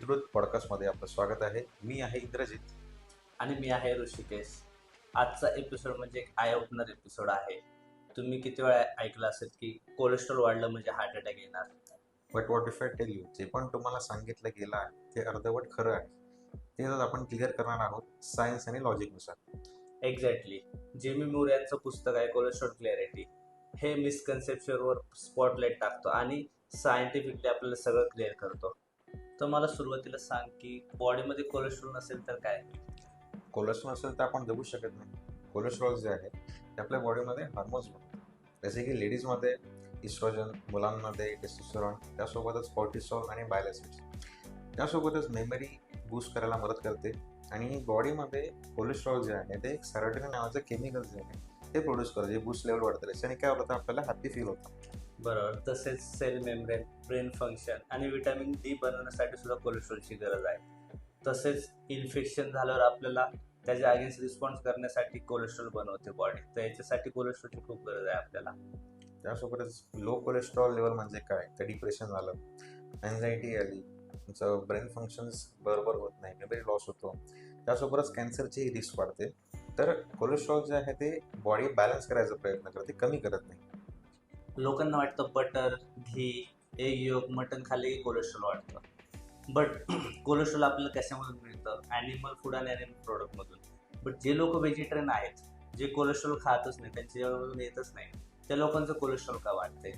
विद्रुत पॉडकास्टमध्ये आपलं स्वागत आहे. मी आहे इंद्रजित. आणि मी आहे ऋषिकेश. आजचा एपिसोड म्हणजे एक आय ओपनर एपिसोड आहे. तुम्ही किती वेळा ऐकलं असेल की कोलेस्ट्रॉल वाढलं म्हणजे हार्ट अटॅक येणार. But what if I tell you, जे पण तुम्हाला सांगितलं गेलं आहे ते अर्धवट खरं आहे. ते आज आपण क्लिअर करणार आहोत सायन्स आणि लॉजिकनुसार. एक्झॅक्टली. जिमी मूर यांचं पुस्तक आहे कोलेस्ट्रॉल क्लॅरिटी. हे मिसकन्सेप्शनवर स्पॉटलाईट टाकतो आणि सायंटिफिकली आपल्याला सगळं क्लिअर करतो. तर मला सुरुवातीला सांग की बॉडीमध्ये कोलेस्ट्रॉल नसेल तर काय? कोलेस्ट्रॉल असेल तर आपण जगू शकत नाही. कोलेस्ट्रॉल जे आहे ते आपल्या बॉडीमध्ये हार्मोन्स बनतात. जसे की लेडीजमध्ये इस्ट्रोजन, मुलांमध्ये टेस्टोस्टेरॉन, त्यासोबतच कॉर्टिसॉल आणि बायल ॲसिड्स. त्यासोबतच मेमरी बूस्ट करायला मदत करते. आणि बॉडीमध्ये कोलेस्ट्रॉल जे आहे ते एक सेरोटोनिन नावाचं केमिकल जे आहे ते प्रोड्यूस करतं, जे बूस्ट लेवल वाढतं. त्याच्याने काय होतं, आपल्याला हॅपी फील होतं. बरोबर. तसेच सेल मेम्ब्रेन, ब्रेन फंक्शन आणि विटॅमिन डी बनवण्यासाठी सुद्धा कोलेस्ट्रॉलची गरज आहे. तसेच इन्फेक्शन झाल्यावर आपल्याला त्याच्या अगेन्स्ट रिस्पॉन्स करण्यासाठी कोलेस्ट्रॉल बनवते बॉडी. तर याच्यासाठी कोलेस्ट्रॉलची खूप गरज आहे आपल्याला. त्यासोबतच लो कोलेस्ट्रॉल लेवल म्हणजे काय, तर डिप्रेशन झालं, अँझायटी आली, तुमचं ब्रेन फंक्शन्स बरोबर होत नाही, मेमरी लॉस होतो. त्यासोबतच कॅन्सरची रिस्क वाढते. तर कोलेस्ट्रॉल जे आहे ते बॉडी बॅलन्स करायचा प्रयत्न करते, कमी करत नाही. लोकांना वाटतं बटर, घी, एग योग, मटण खाल्ले की कोलेस्ट्रॉल वाढतं. बट कोलेस्ट्रॉल आपल्याला कशामधून मिळतं? ॲनिमल फूड आणि ॲनिमल प्रोडक्टमधून. बट जे लोक व्हेजिटेरियन आहेत, जे कोलेस्ट्रॉल खातच नाही, त्यांच्या जेवणामधून येतच नाही, त्या लोकांचं कोलेस्ट्रॉल का वाढते?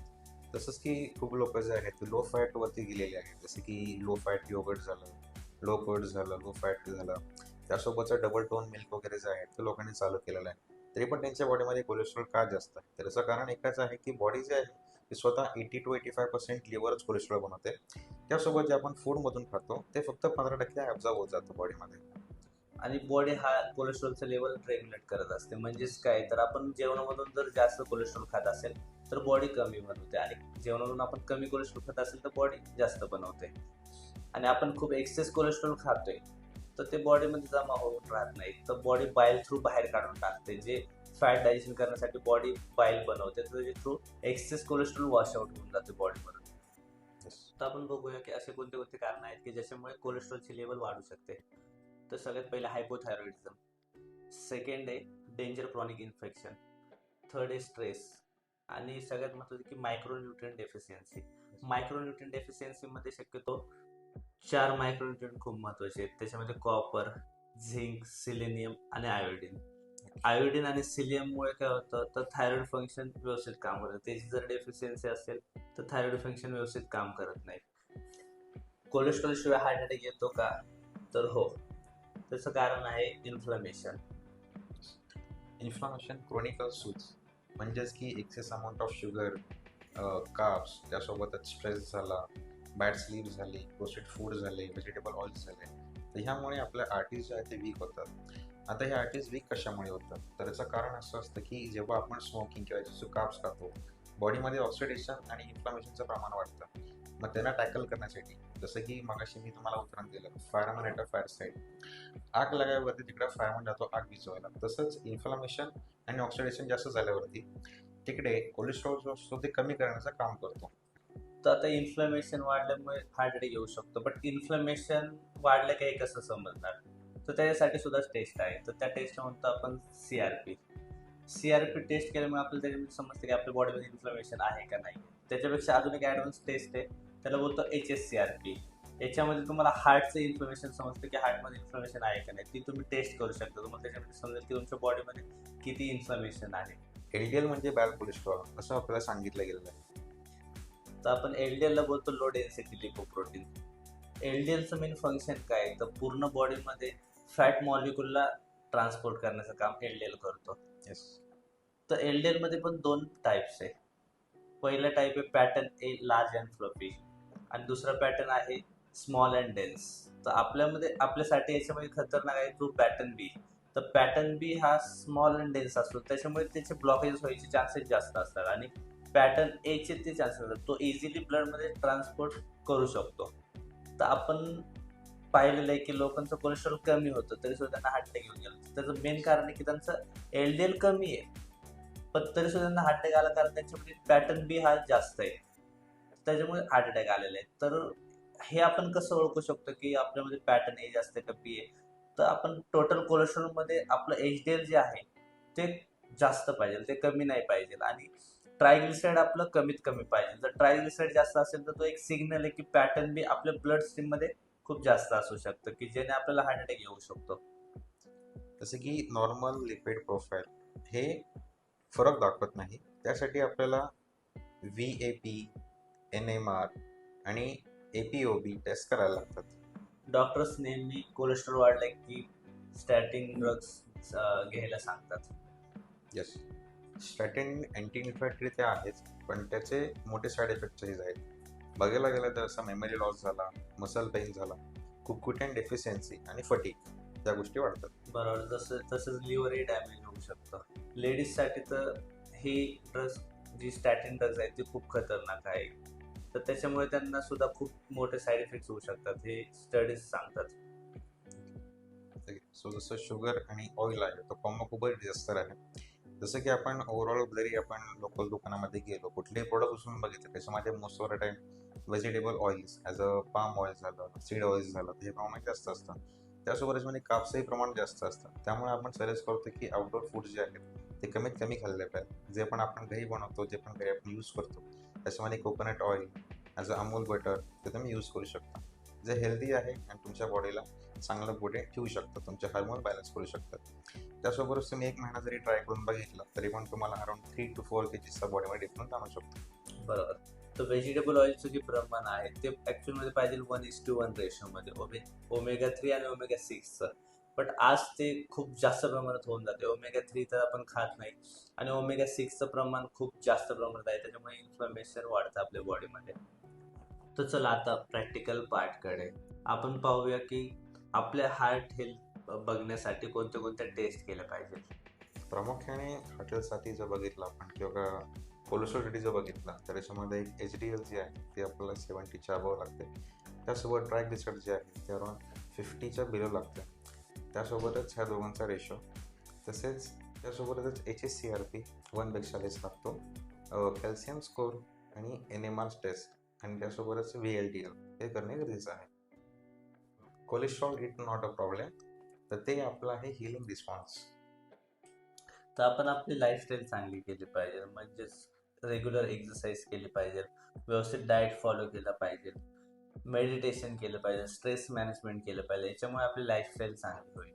तसंच की खूप लोक जे आहेत ते लो फॅटवरती गेलेले आहेत. जसे की लो फॅट योगर्ट झालं, लो कर्ड झालं, लो फॅट झालं. त्यासोबतचं डबल टोन मिल्क वगैरे जे आहे ते लोकांनी चालू केलेलं आहे. तरी पण त्यांच्या बॉडीमध्ये कोलेस्ट्रॉल का जास्त आहे, तर याचं कारण एकच आहे की बॉडी जे आहे ती स्वतः 80 to 85% लिव्हरच कोलेस्ट्रॉल बनवते. त्यासोबत जे आपण फूडमधून खातो ते फक्त 15% ॲब्झॉर्ब होत जातं बॉडीमध्ये. आणि बॉडी हा कोलेस्ट्रॉलचं लेवल रेग्युलेट करत असते. म्हणजेच काय, तर आपण जेवणामधून जर जास्त कोलेस्ट्रॉल खात असेल तर बॉडी कमी बनवते, आणि जेवणामधून आपण कमी कोलेस्ट्रॉल खात असेल तर बॉडी जास्त बनवते. आणि आपण खूप एक्सेस कोलेस्ट्रॉल खातोय तर ते बॉडीमध्ये जमा होऊन राहत नाही, तर बॉडी बाईल थ्रू बाहेर काढून टाकते. जे फॅट डायजेशन करण्यासाठी बॉडी बाईल बनवते, तर त्याच्या through excess cholesterol wash out होऊन जाते बॉडीमधून. तर आपण बघूया की असे कोणते कोणते कारण आहेत की ज्याच्यामुळे कोलेस्ट्रॉलची लेवल वाढू शकते. तर सगळ्यात पहिले हायपोथायरॉइडिझम. सेकंड आहे डेंजर क्रॉनिक इन्फेक्शन. थर्ड आहे स्ट्रेस. आणि सगळ्यात महत्त्वाचं की मायक्रोन्यूट्रिएंट डेफिशियन्सी. मायक्रोन्यूट्रिएंट डेफिशियन्सीमध्ये शक्यतो 4 मायक्रोन्यूट्रिएंट खूप महत्त्वाचे आहेत. त्याच्यामध्ये कॉपर, झिंक, सिलेनियम आणि आयोडीन. आयोडीन आणि सिलियममुळे काय होतं, तर थायरॉइड फंक्शन व्यवस्थित काम करतं. त्याची जर डेफिशियन्सी असेल तर थायरॉइड फंक्शन व्यवस्थित काम करत नाही. कोलेस्ट्रॉल शिवाय हार्ट अटॅक येतो का? तर हो. त्याचं कारण आहे इन्फ्लमेशन. इन्फ्लामेशन क्रोनिकल सूज, म्हणजेच की excess amount of sugar, carbs, त्यासोबतच स्ट्रेस झाला, बॅड स्लीप झाली, प्रोसेस्ड फूड झाले, व्हेजिटेबल ऑइल्स झाले, तर ह्यामुळे आपल्या आर्टरीज जे आहेत ते वीक होतात. आता हे आर्टरीज वीक कशामुळे होतात, तर याचं कारण असं असतं की जेव्हा आपण स्मोकिंग किंवा जो कार्ब्स खातो, बॉडीमध्ये ऑक्सिडेशन आणि इन्फ्लामेशनचं प्रमाण वाढतं. मग त्यांना टॅकल करण्यासाठी, जसं की मगाशी मी तुम्हाला उदाहरण दिलं, fireman at a fire side, आग लगाव्यावरती तिकडे फायरमन जातो आग विझवायला. तसंच इन्फ्लामेशन आणि ऑक्सिडेशन जास्त झाल्यावरती तिकडे कोलेस्ट्रॉल जो असतो ते कमी करण्याचं काम करतो. तर आता इन्फ्लमेशन वाढल्यामुळे हार्ट अटॅक येऊ शकतो. बट इन्फ्लमेशन वाढलं काही कसं समजणार? तर त्याच्यासाठी सुद्धा टेस्ट आहे. तर त्या टेस्टला म्हणतो आपण CRP. CRP टेस्ट केल्यामुळे आपल्याला त्याच्यामध्ये समजतं की आपल्या बॉडीमध्ये इन्फ्लमेशन आहे का नाही. त्याच्यापेक्षा अजून एक ॲडव्हान्स टेस्ट आहे, त्याला बोलतो HSCRP. याच्यामध्ये तुम्हाला हार्टचं इन्फ्लमेशन समजतं की हार्टमध्ये इन्फ्लमेशन आहे का नाही. ती तुम्ही टेस्ट करू शकता. तुम्हाला त्याच्यामध्ये समजेल की तुमच्या बॉडीमध्ये किती इन्फ्लमेशन आहे. LDL म्हणजे बॅड कोलेस्ट्रॉल असं आपल्याला सांगितलं गेलेलं आहे. तर आपण LDL ला बोलतो लो डेन्सिटी लिपोप्रोटीन. LDLचं मेन फंक्शन काय आहे, तर पूर्ण बॉडीमध्ये फॅट मॉलिक्युलला ट्रान्सपोर्ट करण्याचं काम LDL करतो. येस. तर LDL मध्ये पण 2 टाईप्स आहे. पहिला टाईप आहे pattern A, large and fluffy, आणि दुसरा पॅटर्न आहे स्मॉल अँड डेन्स. तर आपल्यासाठी याच्यामध्ये खतरनाक आहे जो पॅटर्न बी. तर पॅटर्न बी हा स्मॉल अँड डेन्स असतो, त्याच्यामुळे त्याचे ब्लॉकेजेस व्हायचे चान्सेस जास्त असतात. आणि पॅटर्न एचे ते चान्सेस असतात, तो इझिली ब्लडमध्ये ट्रान्सपोर्ट करू शकतो. तर आपण पाहिलेलं आहे की लोकांचं कोलेस्ट्रॉल कमी होतं तरी सुद्धा त्यांना हार्ट अटॅक येऊन गेलं. त्याचं मेन कारण आहे की त्यांचं LDL कमी आहे, पण तरी सुद्धा त्यांना हार्ट अटॅक आला, कारण त्यांच्यामध्ये पॅटर्न बी हा जास्त आहे, त्याच्यामुळे हार्ट अटॅक आलेला आहे. तर हे आपण कसं ओळखू शकतो की आपल्यामध्ये पॅटर्न एज असते का पी ए? तर आपण टोटल कोलेस्ट्रॉलमध्ये आपलं एचडीएल जे आहे ते जास्त पाहिजे, ते कमी नाही पाहिजे. आणि ट्रायग्लिसराईड आपलं कमीत कमी पाहिजे. जर ट्रायग्लिसराईड जास्त असेल तर तो एक सिग्नल आहे की पॅटर्न बी आपल्या ब्लड स्ट्रीममध्ये खूप जास्त असू शकतं की ज्याने आपल्याला हार्ट अटॅक येऊ शकतो. जसे की नॉर्मल लिपिड प्रोफाईल हे फरक दाखवत नाही. त्यासाठी आपल्याला VAP, NMR आणि APOB टेस्ट करायला लागतात. डॉक्टर्स नेहमी कोलेस्ट्रॉल वाढले की स्टॅटिन ड्रग्स घ्यायला सांगतात. येस, स्टॅटिन अँटी इन्फ्लेमेटरी ते आहेच, पण त्याचे मोठे साईड इफेक्ट्सही आहेत. बघायला गेलं तर असा मेमरी लॉस झाला, मसल पेन झाला, कुकुटेन डेफिशियन्सी आणि फटीग या गोष्टी वाढतात. बरोबर. तसंच लिव्हरही डॅमेज होऊ शकतं. लेडीजसाठी तर ही ड्रग्स, जी स्टॅटिन ड्रग्स आहेत ती खूप खतरनाक आहे. तर त्याच्यामुळे त्यांना सुद्धा खूप मोठे साईड इफेक्ट्स होऊ शकतात, हे स्टडीज सांगतात. सो जसं शुगर आणि ऑइल आहे तो कॉम्बो खूपच डिझास्टर आहे. जसं की आपण ओव्हरऑल जरी आपण लोकल दुकानामध्ये गेलो, कुठलेही प्रोडक्ट उचलून बघितले त्याच्यामध्ये most of the time vegetable oils as a palm oil झालं, सीड ऑइल झालं, हे प्रमाण जास्त असतं. त्यासोबतच म्हणजे कापसही प्रमाण जास्त असतं. त्यामुळे आपण सजेस्ट करतो की आउटडोर फूड जे आहेत ते कमीत कमी खाल्ले पाहिजे. जे पण आपण घरी बनवतो, जे पण घरी आपण यूज करतो त्याच्यामध्ये coconut oil as a Amul butter ते तुम्ही यूज करू शकता. जे हेल्दी आहे आणि तुमच्या बॉडीला चांगलं पुढे ठेवू शकतात, तुमचे हार्मोन बॅलन्स करू शकतात. त्यासोबतच तुम्ही 1 महिना जरी ट्राय करून बघितलं तरी पण तुम्हाला अराउंड 3 to 4 kgचा बॉडीमध्ये डिफरन्स आणू शकतो. बरोबर. तर व्हेजिटेबल ऑइलचं जे प्रमाण आहे ते ॲक्च्युअलमध्ये पाहिजे 1:1 रेशोमध्ये ओमेगा 3 आणि ओमेगा 6चं. बट आज ते खूप जास्त प्रमाणात होऊन जाते. ओमेगा 3 तर आपण खात नाही आणि ओमेगा 6चं प्रमाण खूप जास्त प्रमाणात आहे. त्याच्यामुळे इन्फ्लमेशन वाढतं आपल्या बॉडीमध्ये. तर चला आता प्रॅक्टिकल पार्टकडे आपण पाहूया की आपल्या हार्ट हेल्थ बघण्यासाठी कोणत्या कोणत्या टेस्ट केल्या पाहिजे. प्रामुख्याने हॉटेलसाठी जर बघितलं आपण किंवा कोलेस्ट्रॉलसाठी जर बघितलं तर याच्यामध्ये एक HDL जे आहे ते आपल्याला 70च्या अबव लागते. त्यासोबत ट्रायग्लिसराईड जे आहे ते अराउंड 50च्या बिलो लागते. त्यासोबतच ह्या दोघांचा रेशो, तसेच त्यासोबतच HSCRP 1पेक्षा लेस लागतो, कॅल्शियम स्कोर आणि NMR टेस्ट आणि त्यासोबतच VLDL हे करणे गरजेचं आहे. Cholesterol it not a problem, तर ते आपलं आहे हिलिंग रिस्पॉन्स. तर आपण आपली लाईफस्टाईल चांगली केली पाहिजे, म्हणजेच रेग्युलर एक्सरसाइज केली पाहिजे, व्यवस्थित डाएट फॉलो केलं पाहिजे, मेडिटेशन केलं पाहिजे, स्ट्रेस मॅनेजमेंट केलं पाहिजे. याच्यामुळे आपली लाईफस्टाईल चांगली होईल.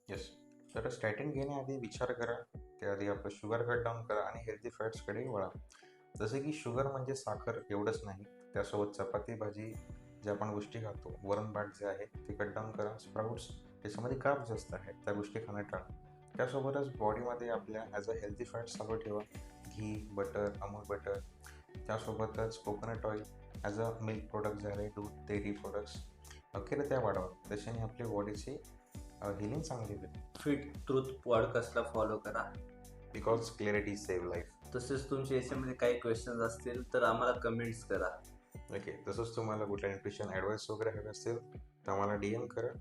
येस, तर स्टॅटिन घेण्याआधी विचार करा, त्याआधी आपलं शुगर कट डाऊन करा आणि हेल्दी फॅट्सकडे वळा. जसे की शुगर म्हणजे साखर एवढंच नाही, त्यासोबत चपाती भाजी ज्या आपण गोष्टी खातो, वरण भात जे आहे ते कट डाऊन करा. स्प्राउट्स त्याच्यामध्ये कार्ब्स जास्त आहेत, त्या गोष्टी खाणं टाळा. त्यासोबतच बॉडीमध्ये आपल्या ॲज अ हेल्दी फॅट्स चालू ठेवा, घी, बटर, अमूल बटर. त्यासोबतच coconut oil as a milk product झाले, दूध, डेअरी प्रोडक्ट्स वगैरे त्या वाढवा. त्याच्याने आपली बॉडीची हिलिंग चांगली होईल. फिट ट्रूथ पॉडकास्टला फॉलो करा. Because clarity save life. तसेच तुमच्या याच्यामध्ये काही क्वेश्चन्स असतील तर आम्हाला कमेंट्स करा. ओके, तसंच तुम्हाला कुठल्या न्यूट्रिशन ॲडवाईस वगैरे हवे असतील तर आम्हाला DM करा.